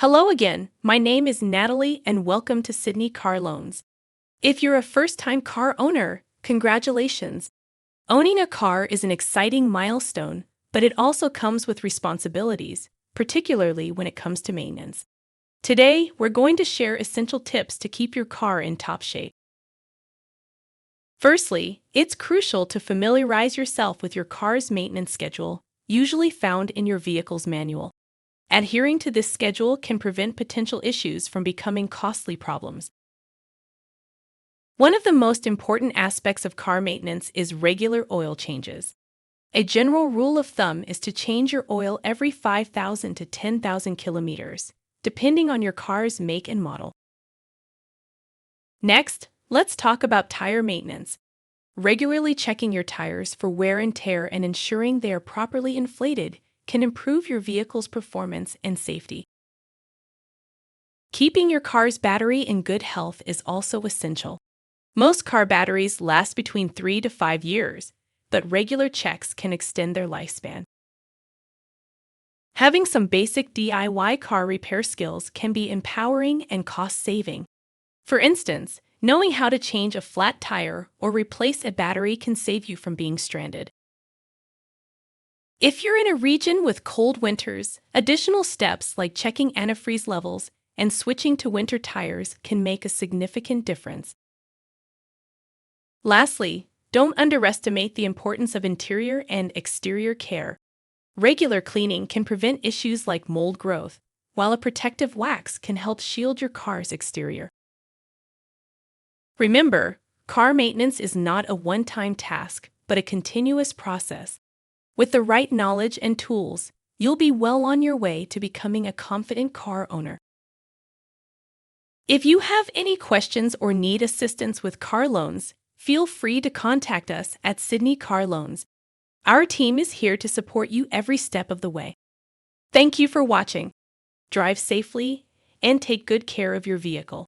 Hello again, my name is Natalie and welcome to Sydney Car Loans. If you're a first-time car owner, congratulations! Owning a car is an exciting milestone, but it also comes with responsibilities, particularly when it comes to maintenance. Today, we're going to share essential tips to keep your car in top shape. Firstly, it's crucial to familiarize yourself with your car's maintenance schedule, usually found in your vehicle's manual. Adhering to this schedule can prevent potential issues from becoming costly problems. One of the most important aspects of car maintenance is regular oil changes. A general rule of thumb is to change your oil every 5,000 to 10,000 kilometers, depending on your car's make and model. Next, let's talk about tire maintenance. Regularly checking your tires for wear and tear and ensuring they are properly inflated can improve your vehicle's performance and safety. Keeping your car's battery in good health is also essential. Most car batteries last between 3 to 5 years, but regular checks can extend their lifespan. Having some basic DIY car repair skills can be empowering and cost-saving. For instance, knowing how to change a flat tire or replace a battery can save you from being stranded. If you're in a region with cold winters, additional steps like checking antifreeze levels and switching to winter tires can make a significant difference. Lastly, don't underestimate the importance of interior and exterior care. Regular cleaning can prevent issues like mold growth, while a protective wax can help shield your car's exterior. Remember, car maintenance is not a one-time task, but a continuous process. With the right knowledge and tools, you'll be well on your way to becoming a confident car owner. If you have any questions or need assistance with car loans, feel free to contact us at Sydney Car Loans. Our team is here to support you every step of the way. Thank you for watching. Drive safely and take good care of your vehicle.